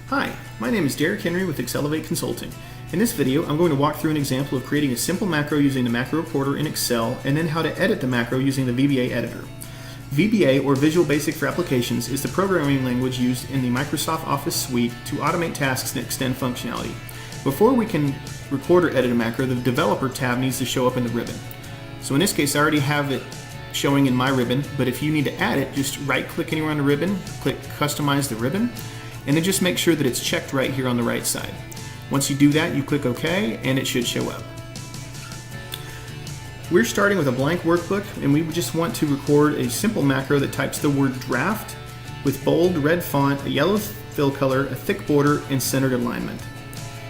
Hi, my name is Derek Henry with Accelerate Consulting. In this video, I'm going to walk through an example of creating a simple macro using the macro recorder in Excel and then how to edit the macro using the VBA editor. VBA, or Visual Basic for Applications, is the programming language used in the Microsoft Office suite to automate tasks and extend functionality. Before we can record or edit a macro, the Developer tab needs to show up in the ribbon. So in this case, I already have it showing in my ribbon, but if you need to add it, just right-click anywhere on the ribbon, click Customize the Ribbon, and then just make sure that it's checked right here on the right side. Once you do that, you click OK, and it should show up. We're starting with a blank workbook, and we just want to record a simple macro that types the word draft with bold red font, a yellow fill color, a thick border, and centered alignment.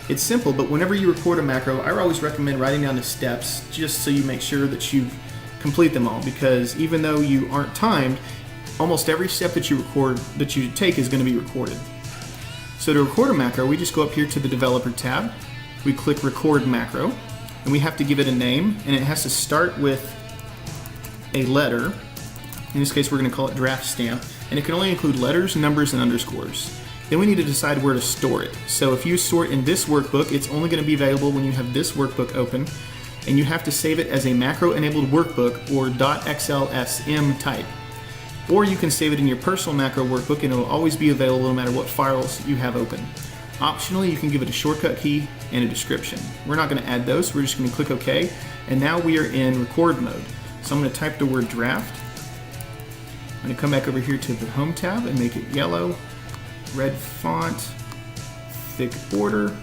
It's simple, but whenever you record a macro, I always recommend writing down the steps just so you make sure that you complete them all, because even though you aren't timed, almost every step that you take is going to be recorded. So to record a macro, we just go up here to the Developer tab, we click Record Macro, and we have to give it a name, and it has to start with a letter. In this case, we're going to call it Draft Stamp, and it can only include letters, numbers, and underscores. Then we need to decide where to store it. So if you store it in this workbook, it's only going to be available when you have this workbook open, and you have to save it as a macro-enabled workbook or .xlsm type. Or you can save it in your personal macro workbook and it will always be available no matter what files you have open. Optionally, you can give it a shortcut key and a description. We're not going to add those, we're just going to click OK, and now we are in record mode. So I'm going to type the word draft. I'm going to come back over here to the Home tab and make it yellow, red font, thick border,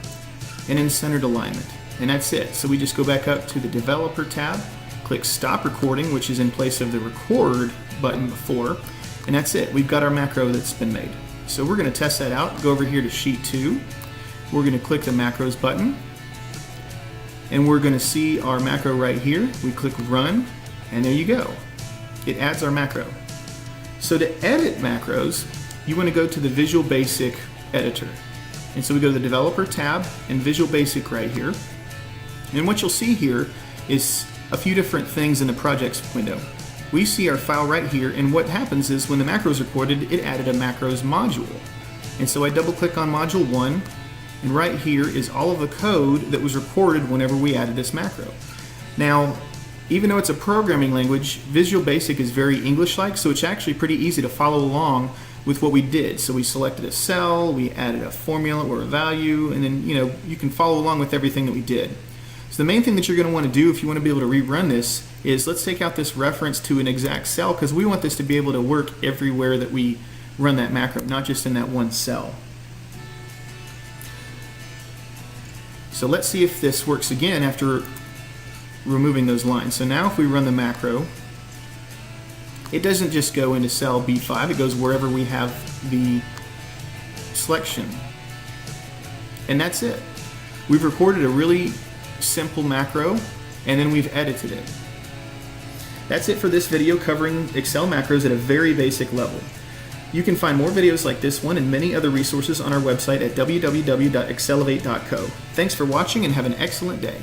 and then centered alignment. And that's it. So we just go back up to the Developer tab, click Stop Recording, which is in place of the Record button before, and that's it. We've got our macro that's been made. So we're going to test that out. Go over here to Sheet 2. We're going to click the Macros button, and we're going to see our macro right here. We click Run, and there you go. It adds our macro. So to edit macros, you want to go to the Visual Basic editor. And so we go to the Developer tab and Visual Basic right here. And what you'll see here is a few different things in the Projects window. We see our file right here, and what happens is when the macro is recorded, it added a macros module. And so I double click on module 1, and right here is all of the code that was recorded whenever we added this macro. Now, even though it's a programming language, Visual Basic is very English-like, so it's actually pretty easy to follow along with what we did. So we selected a cell, we added a formula or a value, and then you can follow along with everything that we did. So the main thing that you're going to want to do if you want to be able to rerun this is let's take out this reference to an exact cell, because we want this to be able to work everywhere that we run that macro, not just in that one cell. So let's see if this works again after removing those lines. So now if we run the macro, it doesn't just go into cell B5, it goes wherever we have the selection. And that's it. We've recorded a really simple macro, and then we've edited it. That's it for this video covering Excel macros at a very basic level. You can find more videos like this one and many other resources on our website at www.accelerate.co. Thanks for watching and have an excellent day.